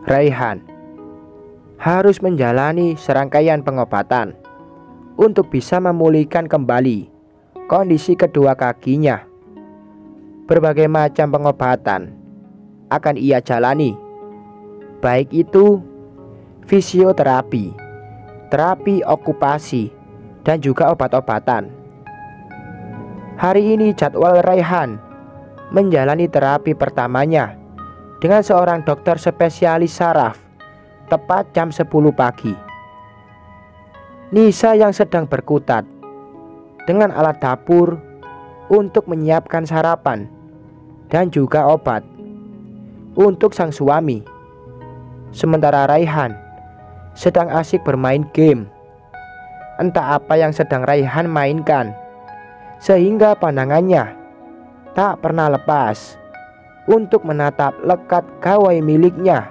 Raihan harus menjalani serangkaian pengobatan untuk bisa memulihkan kembali kondisi kedua kakinya. Berbagai macam pengobatan akan ia jalani, baik itu fisioterapi, terapi okupasi, dan juga obat-obatan. Hari ini jadwal Raihan menjalani terapi pertamanya dengan seorang dokter spesialis saraf tepat jam 10 pagi. Nisa yang sedang berkutat dengan alat dapur untuk menyiapkan sarapan dan juga obat untuk sang suami. Sementara Raihan sedang asik bermain game. Entah apa yang sedang Raihan mainkan, sehingga pandangannya tak pernah lepas untuk menatap lekat gawai miliknya.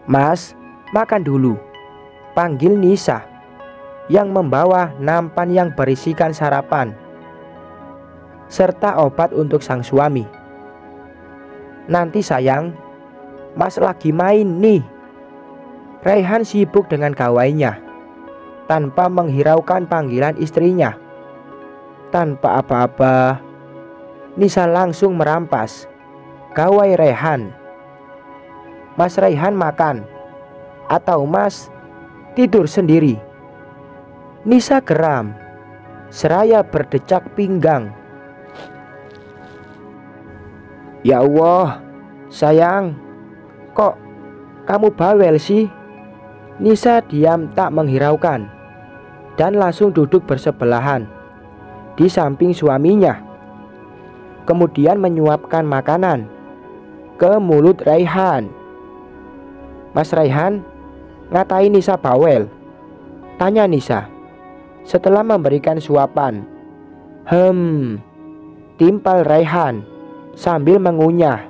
"Mas, makan dulu," panggil Nisa yang membawa nampan yang berisikan sarapan serta obat untuk sang suami. "Nanti sayang, Mas lagi main nih." Raihan sibuk dengan gawainya tanpa menghiraukan panggilan istrinya. Tanpa apa-apa, Nisa langsung merampas gawai Raihan. "Mas Raihan makan, atau Mas tidur sendiri?" Nisa geram seraya berdecak pinggang. "Ya Allah, sayang, kok kamu bawel sih?" Nisa diam tak menghiraukan dan langsung duduk bersebelahan di samping suaminya. Kemudian menyuapkan makanan ke mulut Raihan. "Mas Raihan, ngatain Nisa bawel?" tanya Nisa setelah memberikan suapan. Timpal Raihan sambil mengunyah.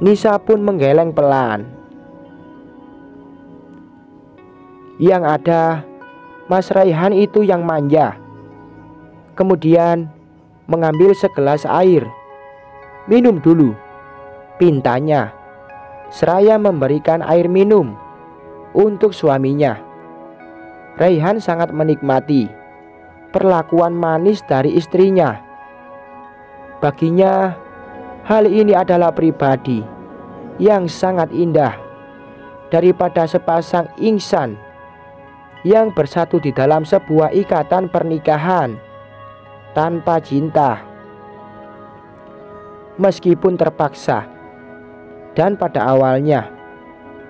Nisa pun menggeleng pelan. Yang ada, Mas Raihan itu yang manja. Kemudian mengambil segelas air. "Minum dulu," pintanya, seraya memberikan air minum untuk suaminya. Raihan sangat menikmati perlakuan manis dari istrinya. Baginya, hal ini adalah pribadi yang sangat indah daripada sepasang insan yang bersatu di dalam sebuah ikatan pernikahan tanpa cinta. Meskipun terpaksa, dan pada awalnya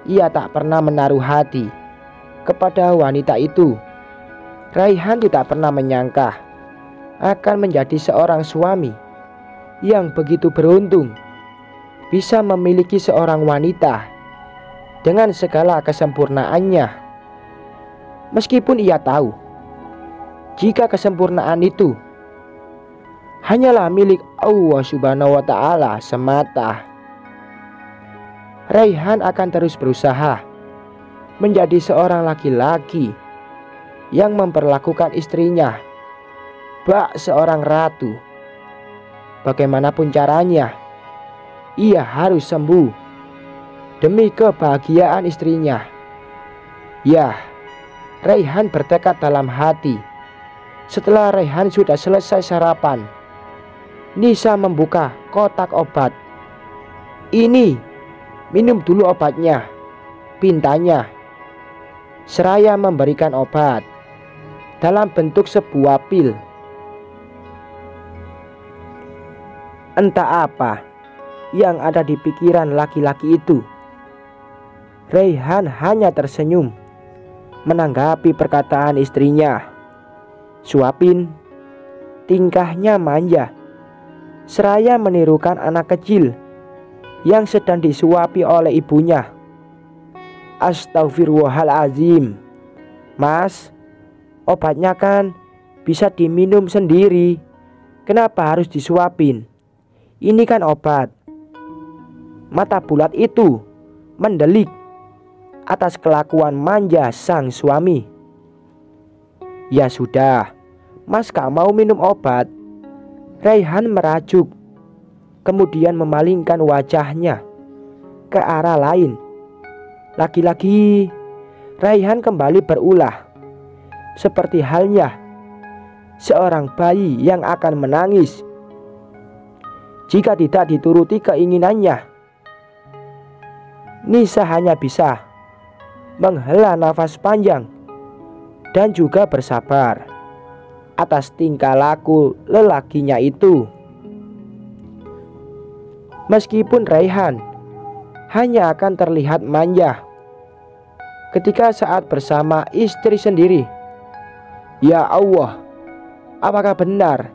ia tak pernah menaruh hati kepada wanita itu, Raihan tidak pernah menyangka akan menjadi seorang suami yang begitu beruntung bisa memiliki seorang wanita dengan segala kesempurnaannya. Meskipun ia tahu jika kesempurnaan itu hanyalah milik Allah Subhanahu wa Ta'ala semata, Raihan akan terus berusaha menjadi seorang laki-laki yang memperlakukan istrinya bak seorang ratu. Bagaimanapun caranya, ia harus sembuh demi kebahagiaan istrinya. Ya, Raihan bertekad dalam hati. Setelah Raihan sudah selesai sarapan, Nisa membuka kotak obat. "Ini, minum dulu obatnya," pintanya, seraya memberikan obat dalam bentuk sebuah pil. Entah apa yang ada di pikiran laki-laki itu. Raihan hanya tersenyum menanggapi perkataan istrinya. Suapin, tingkahnya manja, seraya menirukan anak kecil yang sedang disuapi oleh ibunya. "Astagfirullahalazim, Mas, obatnya kan bisa diminum sendiri. Kenapa harus disuapin? Ini kan obat." Mata bulat itu mendelik atas kelakuan manja sang suami. "Ya sudah, Mas gak mau minum obat?" Raihan merajuk. kemudian memalingkan wajahnya ke arah lain. Lagi-lagi Raihan kembali berulah, seperti halnya seorang bayi yang akan menangis jika tidak dituruti keinginannya. Nisa hanya bisa menghela nafas panjang dan juga bersabar atas tingkah laku lelakinya itu. Meskipun Raihan hanya akan terlihat manja ketika saat bersama istri sendiri. Ya Allah, apakah benar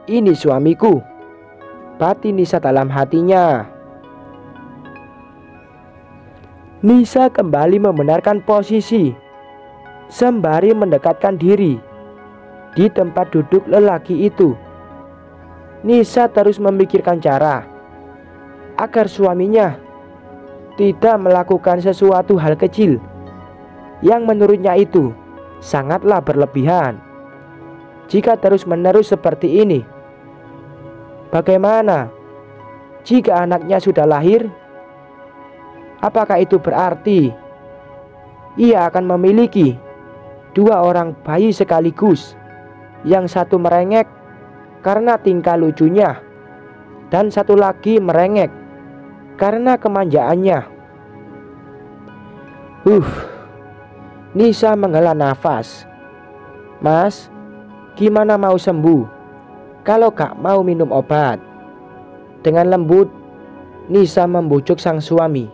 ini suamiku? Batin Nisa dalam hatinya. Nisa kembali membenarkan posisi sembari mendekatkan diri di tempat duduk lelaki itu. Nisa terus memikirkan cara agar suaminya tidak melakukan sesuatu hal kecil yang menurutnya itu sangatlah berlebihan. Jika terus-menerus seperti ini, bagaimana jika anaknya sudah lahir? Apakah itu berarti ia akan memiliki 2 orang bayi sekaligus, yang satu merengek karena tingkah lucunya dan satu lagi merengek karena kemanjaannya? Nisa menghela nafas. Mas, gimana mau sembuh kalau gak mau minum obat? Dengan lembut Nisa membujuk sang suami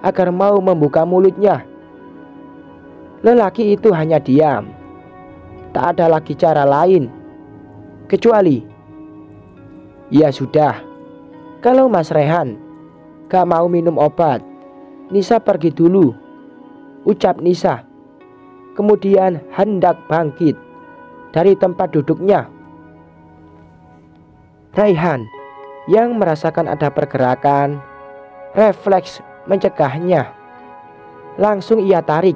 agar mau membuka mulutnya. Lelaki itu hanya diam. Tak ada lagi cara lain kecuali, ya sudah, kalau Mas Raihan gak mau minum obat, Nisa pergi dulu, ucap Nisa. Kemudian hendak bangkit dari tempat duduknya. Raihan yang merasakan ada pergerakan refleks mencegahnya. Langsung ia tarik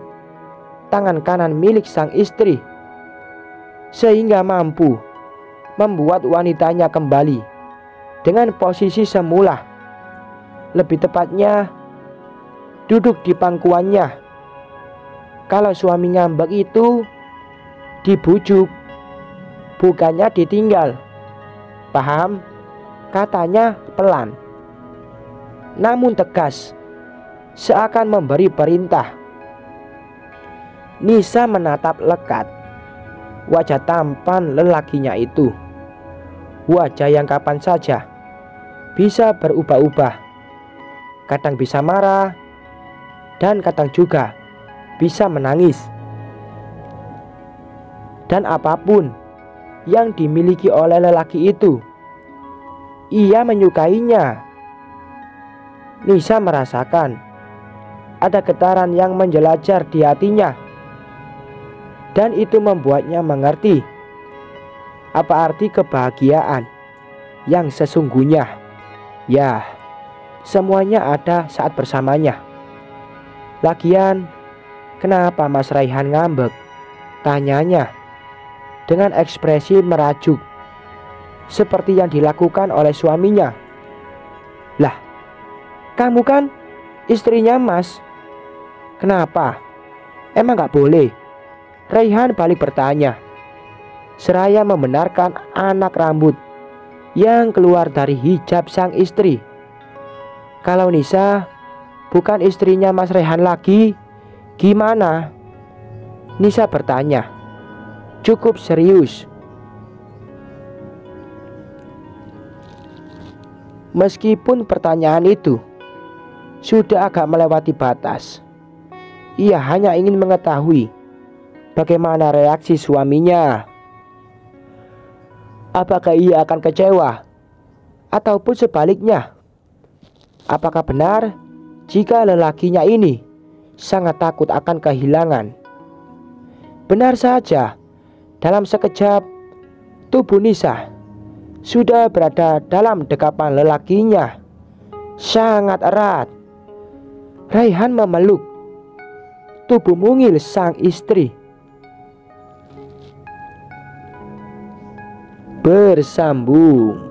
tangan kanan milik sang istri sehingga mampu membuat wanitanya kembali dengan posisi semula. Lebih tepatnya duduk di pangkuannya. Kalau suami ngambek itu dibujuk, bukannya ditinggal. Paham? Katanya pelan namun tegas, seakan memberi perintah. Nisa menatap lekat wajah tampan lelakinya itu. Wajah yang kapan saja bisa berubah-ubah. Kadang bisa marah dan kadang juga bisa menangis. Dan apapun yang dimiliki oleh lelaki itu, ia menyukainya. Nisa merasakan ada getaran yang menjelajar di hatinya, dan itu membuatnya mengerti apa arti kebahagiaan yang sesungguhnya. Ya, semuanya ada saat bersamanya. Lagian, kenapa Mas Raihan ngambek? Tanyanya dengan ekspresi merajuk seperti yang dilakukan oleh suaminya. Lah, kamu kan istrinya Mas, kenapa? Emang gak boleh? Raihan balik bertanya, seraya membenarkan anak rambut yang keluar dari hijab sang istri. Kalau Nisa bukan istrinya Mas Raihan lagi, gimana? Nisa bertanya, cukup serius. Meskipun pertanyaan itu sudah agak melewati batas, ia hanya ingin mengetahui bagaimana reaksi suaminya. Apakah ia akan kecewa ataupun sebaliknya? Apakah benar jika lelakinya ini sangat takut akan kehilangan? Benar saja, dalam sekejap tubuh Nisa sudah berada dalam dekapan lelakinya. Sangat erat. Raihan memeluk tubuh mungil sang istri. Bersambung.